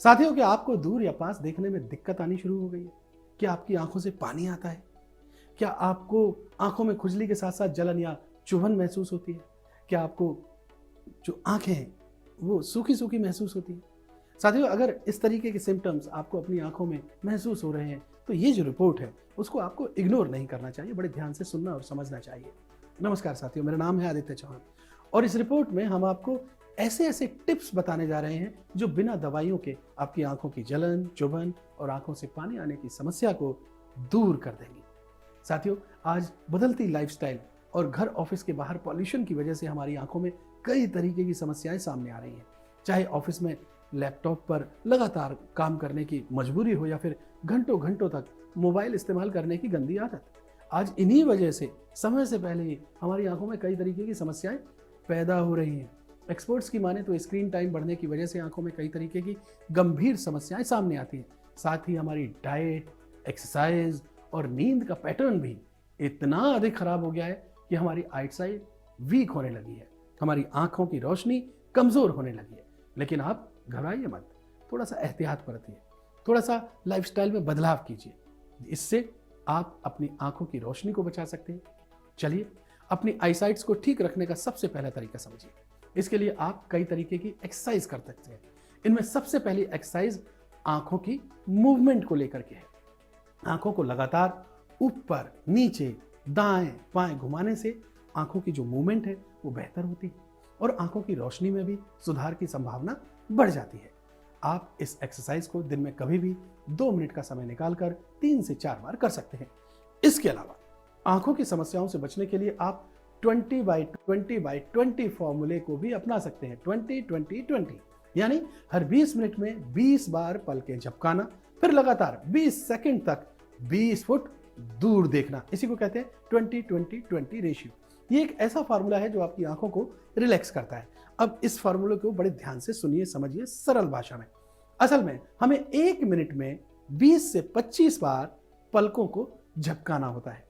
साथियों, क्या आपको दूर या पास देखने में दिक्कत आनी शुरू हो गई है? क्या आपकी आंखों से पानी आता है? क्या आपको आंखों में खुजली के साथ साथ जलन या चुभन महसूस होती है? क्या आपको जो आंखें हैं वो सूखी सूखी महसूस होती है? साथियों, अगर इस तरीके के सिम्टम्स आपको अपनी आंखों में महसूस हो रहे हैं तो ये जो रिपोर्ट है उसको आपको इग्नोर नहीं करना चाहिए, बड़े ध्यान से सुनना और समझना चाहिए। नमस्कार साथियों, मेरा नाम है आदित्य चौहान और इस रिपोर्ट में हम आपको ऐसे ऐसे टिप्स बताने जा रहे हैं जो बिना दवाइयों के आपकी आंखों की जलन, चुभन और आंखों से पानी आने की समस्या को दूर कर देंगी। साथियों, आज बदलती लाइफस्टाइल और घर ऑफिस के बाहर पॉल्यूशन की वजह से हमारी आंखों में कई तरीके की समस्याएं सामने आ रही हैं। चाहे ऑफिस में लैपटॉप पर लगातार काम करने की मजबूरी हो या फिर घंटों घंटों तक मोबाइल इस्तेमाल करने की गंदी आदत, आज इन्हीं वजह से समय से पहले ही हमारी आंखों में कई तरीके की समस्याएं पैदा हो रही हैं। एक्सपर्ट्स की माने तो स्क्रीन टाइम बढ़ने की वजह से आंखों में कई तरीके की गंभीर समस्याएं सामने आती हैं। साथ ही हमारी डाइट, एक्सरसाइज और नींद का पैटर्न भी इतना अधिक खराब हो गया है कि हमारी आईसाइट वीक होने लगी है, हमारी आंखों की रोशनी कमजोर होने लगी है। लेकिन आप घबराइए मत, थोड़ा सा एहतियात बरतिए, थोड़ा सा लाइफस्टाइल में बदलाव कीजिए, इससे आप अपनी आंखों की रोशनी को बचा सकते हैं। चलिए अपनी आईसाइट्स को ठीक रखने का सबसे पहला तरीका समझिए। इसके लिए आप कई तरीके की एक्सरसाइज कर सकते हैं। इनमें सबसे पहली एक्सरसाइज आंखों की मूवमेंट को लेकर के है। आंखों को लगातार ऊपर, नीचे, दाएं, बाएं घुमाने से आंखों की जो मूवमेंट है वो बेहतर होती है और आंखों की रोशनी में भी सुधार की संभावना बढ़ जाती है। आप इस एक्सरसाइज को दिन में कभी भी 2 मिनट का समय निकालकर 3 से 4 बार कर सकते हैं। इसके अलावा आंखों की समस्याओं से बचने के लिए आप 20/20/20 फॉर्मूले को भी अपना सकते हैं। 20-20-20 यानी हर 20 मिनट में 20 बार पलकें झपकाना, फिर लगातार 20 सेकंड तक 20 फुट दूर देखना। इसी को कहते हैं 20-20-20 रेशियो। ये एक ऐसा फार्मूला है जो आपकी आंखों को रिलैक्स करता है। अब इस फार्मूले को बड़े ध्यान से सुनिए, समझिए सरल भाषा में। असल में हमें 1 मिनट में 20 से 25 बार पलकों को झपकाना होता है,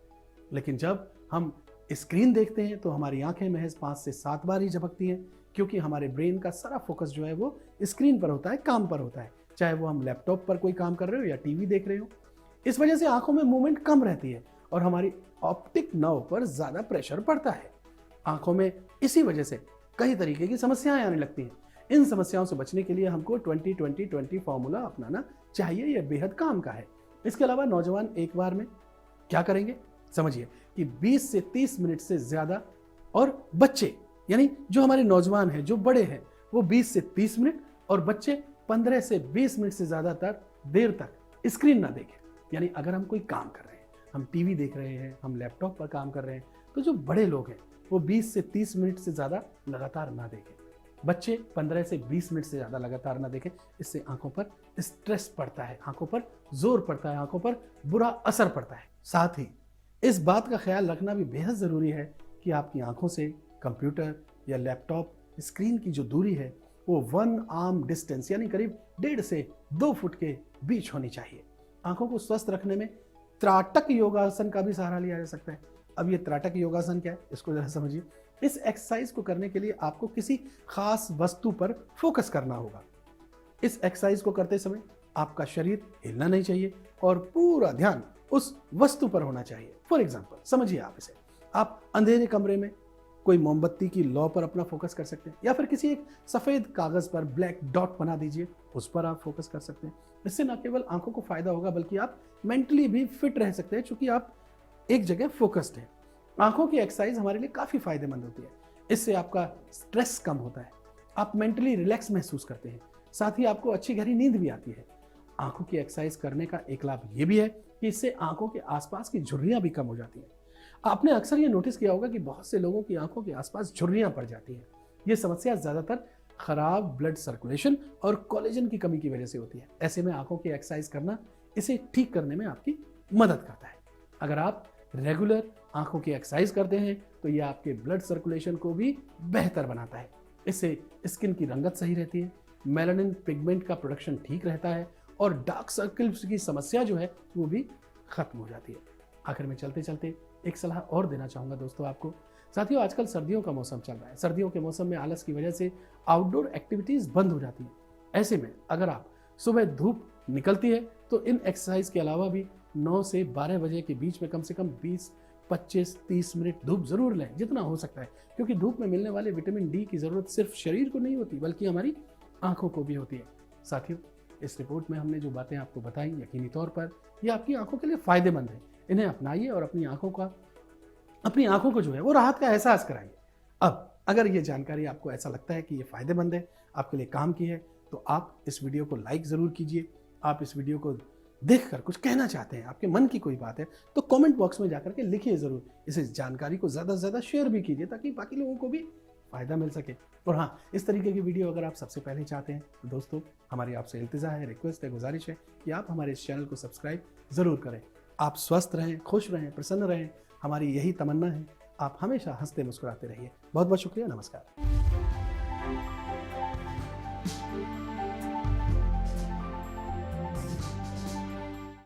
लेकिन जब हम स्क्रीन देखते हैं तो हमारी आंखें महज 5 से 7 बार ही झपकती हैं, क्योंकि हमारे ब्रेन का सारा फोकस जो है वो स्क्रीन पर होता है, काम पर होता है, चाहे वो हम लैपटॉप पर कोई काम कर रहे हो या टीवी देख रहे हो। इस वजह से आंखों में मूवमेंट कम रहती है और हमारी ऑप्टिक नर्व पर ज्यादा प्रेशर पड़ता है। आंखों में इसी वजह से कई तरीके की समस्याएं आने लगती हैं। इन समस्याओं से बचने के लिए हमको 20-20-20 फॉर्मूला अपनाना चाहिए, यह बेहद काम का है। इसके अलावा नौजवान एक बार में क्या करेंगे समझिए कि 20 से 30 मिनट से ज्यादा, और बच्चे यानी जो हमारे नौजवान हैं, जो बड़े हैं, वो 20 से 30 मिनट और बच्चे 15 से 20 मिनट से ज्यादातर देर तक स्क्रीन ना देखें। यानी अगर हम कोई काम कर रहे हैं, हम टीवी देख रहे हैं, हम लैपटॉप पर काम कर रहे हैं, तो जो बड़े लोग हैं वो 20 से 30 मिनट से ज्यादा लगातार ना देखें। बच्चे 15 से 20 मिनट से ज्यादा लगातार ना देखें। इससे आंखों पर स्ट्रेस पड़ता है, आंखों पर जोर पड़ता है, आंखों पर बुरा असर पड़ता है। साथ ही इस बात का ख्याल रखना भी बेहद जरूरी है कि आपकी आंखों से कंप्यूटर या लैपटॉप स्क्रीन की जो दूरी है वो 1 आर्म डिस्टेंस यानी करीब 1.5 से 2 फुट के बीच होनी चाहिए। आंखों को स्वस्थ रखने में त्राटक योगासन का भी सहारा लिया जा सकता है। अब ये त्राटक योगासन क्या है, इसको जरा समझिए। इस एक्सरसाइज को करने के लिए आपको किसी खास वस्तु पर फोकस करना होगा। इस एक्सरसाइज को करते समय आपका शरीर हिलना नहीं चाहिए और पूरा ध्यान उस वस्तु पर होना चाहिए। फॉर एग्जाम्पल समझिए, आप इसे आप अंधेरे कमरे में कोई मोमबत्ती की लौ पर अपना फोकस कर सकते हैं, या फिर किसी एक सफेद कागज पर ब्लैक डॉट बना दीजिए, उस पर आप फोकस कर सकते हैं। इससे न केवल आंखों को फायदा होगा बल्कि आप मेंटली भी फिट रह सकते हैं, क्योंकि आप एक जगह फोकस्ड हैं। आंखों की एक्सरसाइज हमारे लिए काफी फायदेमंद होती है। इससे आपका स्ट्रेस कम होता है, आप मेंटली रिलैक्स महसूस करते हैं, साथ ही आपको अच्छी गहरी नींद भी आती है। आंखों की एक्सरसाइज करने का एक लाभ ये भी है कि इससे आंखों के आसपास की झुर्रियां भी कम हो जाती हैं। आपने अक्सर ये नोटिस किया होगा कि बहुत से लोगों की आंखों के आसपास झुर्रियां पड़ जाती हैं। ये समस्या ज्यादातर खराब ब्लड सर्कुलेशन और कोलेजन की कमी की वजह से होती है। ऐसे में आंखों की एक्सरसाइज करना इसे ठीक करने में आपकी मदद करता है। अगर आप रेगुलर आंखों की एक्सरसाइज करते हैं तो यह आपके ब्लड सर्कुलेशन को भी बेहतर बनाता है। इससे स्किन की रंगत सही रहती है, मेलानिन पिगमेंट का प्रोडक्शन ठीक रहता है और डार्क सर्कल्स की समस्या जो है वो भी खत्म हो जाती है। आखिर में चलते चलते एक सलाह और देना चाहूंगा दोस्तों आपको। साथियों, आजकल सर्दियों का मौसम चल रहा है। सर्दियों के मौसम में आलस की वजह से आउटडोर एक्टिविटीज बंद हो जाती हैं। ऐसे में अगर आप सुबह धूप निकलती है तो इन एक्सरसाइज के अलावा भी 9 से 12 बजे के बीच में कम से कम 20, 25, 30 मिनट धूप जरूर लें, जितना हो सकता है, क्योंकि धूप में मिलने वाले विटामिन डी की जरूरत सिर्फ शरीर को नहीं होती बल्कि हमारी आंखों को भी होती है। साथियों, इस रिपोर्ट में हमने जो बातें आपको बताई यकीनी तौर पर ये आपकी आंखों के लिए फायदेमंद है। इन्हें अपनाइए और अपनी आंखों को जो है वो राहत का एहसास कराइए। अब अगर ये जानकारी आपको ऐसा लगता है कि ये फायदेमंद है, आपके लिए काम की है, तो आप इस वीडियो को लाइक ज़रूर कीजिए। आप इस वीडियो को देखकर कुछ कहना चाहते हैं, आपके मन की कोई बात है, तो कमेंट बॉक्स में जाकर के लिखिए ज़रूर। इस जानकारी को ज़्यादा से ज़्यादा शेयर भी कीजिए ताकि बाकी लोगों को भी फ़ायदा मिल सके। और हाँ, इस तरीके की वीडियो अगर आप सबसे पहले चाहते हैं तो दोस्तों, हमारी आपसे इल्तिजा है, रिक्वेस्ट है, गुजारिश है कि आप हमारे इस चैनल को सब्सक्राइब ज़रूर करें। आप स्वस्थ रहें, खुश रहें, प्रसन्न रहें, हमारी यही तमन्ना है। आप हमेशा हंसते मुस्कुराते रहिए। बहुत बहुत शुक्रिया। नमस्कार।